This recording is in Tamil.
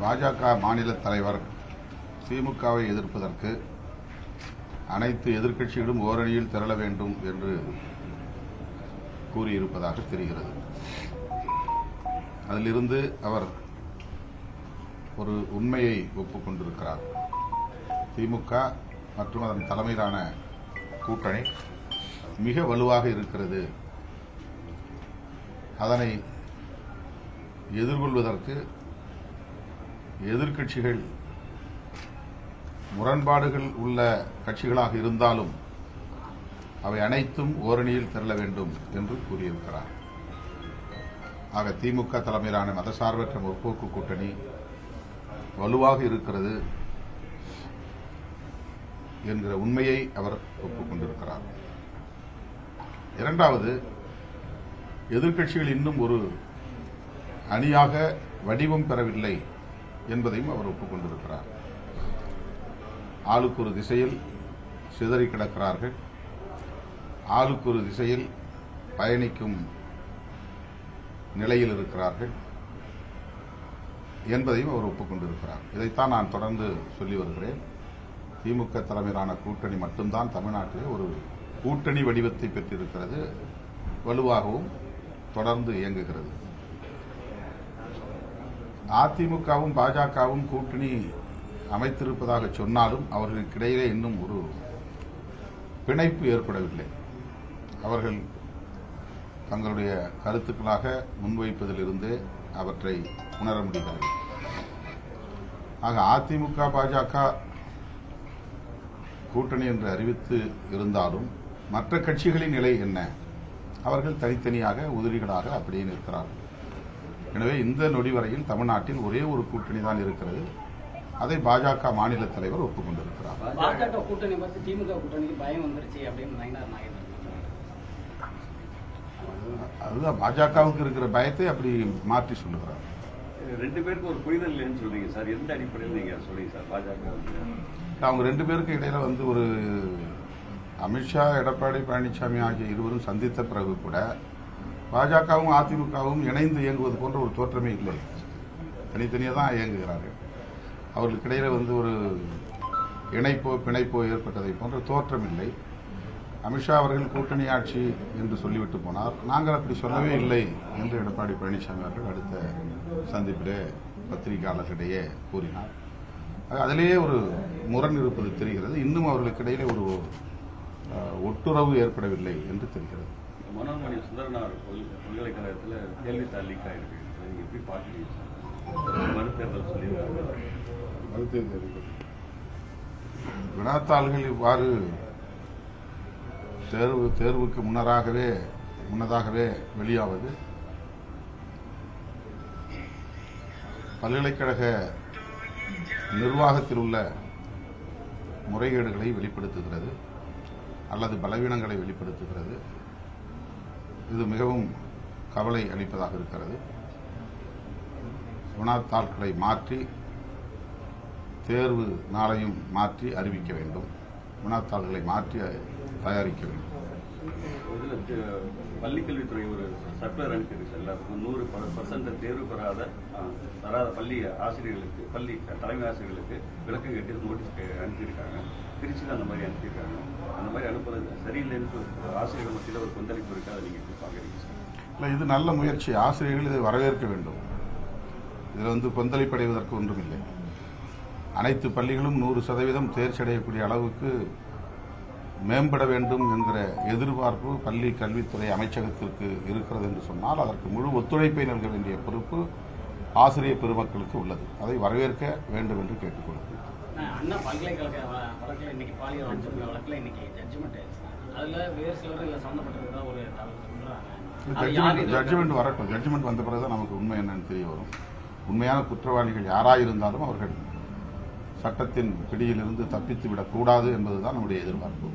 பாஜக மாநில தலைவர் திமுகவை எதிர்ப்பதற்கு அனைத்து எதிர்க்கட்சிகளும் ஓரணியில் திரள வேண்டும் என்று கூறியிருப்பதாக தெரிகிறது. அதிலிருந்து அவர் ஒரு உண்மையை ஒப்புக்கொண்டிருக்கிறார். திமுக மற்றும் அதன் தலைமையிலான கூட்டணி மிக வலுவாக இருக்கிறது. அதனை எதிர்கொள்வதற்கு எதிர்க்கட்சிகள் முரண்பாடுகள் உள்ள கட்சிகளாக இருந்தாலும் அவை அனைத்தும் ஓரணியில் திரள வேண்டும் என்று கூறியிருக்கிறார். ஆக திமுக தலைமையிலான மதசார்பற்ற முற்போக்கு கூட்டணி வலுவாக இருக்கிறது என்கிற உண்மையை அவர் ஒப்புக்கொண்டிருக்கிறார். இரண்டாவது, எதிர்க்கட்சிகள் இன்னும் ஒரு அணியாக வடிவம் பெறவில்லை என்பதையும் அவர் ஒப்புக்கொண்டிருக்கிறார். ஆளுக்கு ஒரு திசையில் சிதறி கிடக்கிறார்கள். ஆளுக்கு ஒரு திசையில் பயணிக்கும் நிலையில் இருக்கிறார்கள் என்பதையும் அவர் ஒப்புக்கொண்டிருக்கிறார். இதைத்தான் நான் தொடர்ந்து சொல்லி வருகிறேன். திமுக தலைமையிலான கூட்டணி மட்டும்தான் தமிழ்நாட்டில் ஒரு கூட்டணி வடிவத்தை பெற்றிருக்கிறது, வலுவாகவும் தொடர்ந்து இயங்குகிறது. அதிமுகவும் பாஜகவும் கூட்டணி அமைத்திருப்பதாக சொன்னாலும் அவர்களுக்கிடையிலே இன்னும் ஒரு பிணைப்பு ஏற்படவில்லை. அவர்கள் தங்களுடைய கருத்துக்களாக முன்வைப்பதிலிருந்தே அவற்றை உணர முடிகிறது. ஆக அதிமுக பாஜக கூட்டணி என்று அறிவித்து இருந்தாலும் மற்ற கட்சிகளின் நிலை என்ன? அவர்கள் தனித்தனியாக உதிரிகளாக அப்படியே நிற்கிறார்கள். எனவே இந்த நொடி வரையில் தமிழ்நாட்டில் ஒரே ஒரு கூட்டணி தான் இருக்கிறது. அதை பாஜக மாநில தலைவர் ஒப்புக்கொண்டிருக்கிறார். பாஜக கூட்டணி பற்றி திமுக கூட்டணிக்கு பயம் வந்துருச்சு அப்படின்னு நயினார் நாகேந்திரன். அதுதான் பாஜகவுக்கு இருக்கிற பயத்தை அப்படி மாற்றி சொல்லுகிறார். ரெண்டு பேருக்கு ஒரு புரிதல் இல்லைன்னு சொல்றீங்க சார். எந்த அடிப்படையில் நீங்க சொல்றீங்க சார்? பாஜக அவங்க ரெண்டு பேருக்கு இடையில ஒரு அமித்ஷா, எடப்பாடி பழனிசாமி ஆகிய இருவரும் சந்தித்த பிறகு கூட பாஜகவும் அதிமுகவும் இணைந்து இயங்குவது போன்ற ஒரு தோற்றமே இல்லை. தனித்தனியாக தான் இயங்குகிறார்கள். அவர்களுக்கு இடையில ஒரு இணைப்போ பிணைப்போ ஏற்பட்டதை போன்ற தோற்றம் இல்லை. அமித்ஷா அவர்கள் கூட்டணி ஆட்சி என்று சொல்லிவிட்டு போனார். நாங்கள் அப்படி சொல்லவே இல்லை என்று எடப்பாடி பழனிசாமி அவர்கள் அடுத்த சந்திப்பிலே பத்திரிகையாளர்களிடையே கூறினார். அதிலேயே ஒரு முரண் இருப்பது தெரிகிறது. இன்னும் அவர்களுக்கு இடையிலே ஒரு ஒட்டுறவு ஏற்படவில்லை என்று தெரிகிறது. மனோன்மணி சுந்தரனார் பல்கலைக்கழகத்தில் கேள்வித்தாள் லீக் ஆயிருக்கு. நீங்க எப்படி பார்க்குறீங்க? மறுதேர்தல் சொல்லியிருக்காங்க. வினாத்தாள்கள் இவ்வாறு தேர்வுக்கு முன்னதாகவே வெளியாவது பல்கலைக்கழக நிர்வாகத்தில் உள்ள முறைகேடுகளை வெளிப்படுத்துகிறது அல்லது பலவீனங்களை வெளிப்படுத்துகிறது. இது மிகவும் கவலை அளிப்பதாக இருக்கிறது. வினாத்தாள்களை மாற்றி தேர்வு நாளையும் மாற்றி அறிவிக்க வேண்டும். வினாத்தாள்களை மாற்றி தயாரிக்க வேண்டும். பள்ளிக்கல்வித்துறை ஒரு சர்க்குலர் அனுப்பியிருக்கு. எல்லாருக்கும் 100% தேர்வு தராத பள்ளி ஆசிரியர்களுக்கு, பள்ளி தலைமை ஆசிரியர்களுக்கு விளக்கம் கேட்டு நோட்டீஸ் அனுப்பியிருக்காங்க. திருச்சியில் அந்த மாதிரி அனுப்பியிருக்காங்க. அந்த மாதிரி அனுப்புறது சரியில்லைன்னு ஆசிரியர்கள் மத்தியில் ஒரு கொந்தளிப்பு இருக்கு. அதை நீங்கள் எப்படி பார்க்குறீங்க சார்? இல்லை, இது நல்ல முயற்சி. ஆசிரியர்கள் இதை வரவேற்க வேண்டும். இதில் கொந்தளிப்படைவதற்கு ஒன்றும் இல்லை. அனைத்து பள்ளிகளும் 100% தேர்ச்சி அடையக்கூடிய அளவுக்கு மேம்பட வேண்டும் என்கிற எதிர்பார்ப்பு பள்ளி கல்வித்துறை அமைச்சகத்திற்கு இருக்கிறது என்று சொன்னால் அதற்கு முழு ஒத்துழைப்பை நல்க வேண்டிய பொறுப்பு ஆசிரியர் பெருமக்களுக்கு உள்ளது. அதை வரவேற்க வேண்டும் என்று கேட்டுக்கொள்கிறேன். அண்ணா பல்கலைக்கழக வழக்கில் இன்னைக்கு பாலியல் வழக்கில் இன்னைக்கு ஜட்ஜ்மெண்ட் அதுல வேறு சிலர் சம்பந்தப்பட்டதா ஒரு சொல்றாங்க. ஜட்ஜ்மெண்ட் வரட்டும். ஜட்ஜ்மெண்ட் வந்த பிறகுதான் நமக்கு உண்மை என்னன்னு தெரிய வரும். உண்மையான குற்றவாளிகள் யாராயிருந்தாலும் அவர்கள் சட்டத்தின் பிடியிலிருந்து தப்பித்து விடக்கூடாது என்பதுதான் நம்முடைய எதிர்பார்ப்பு.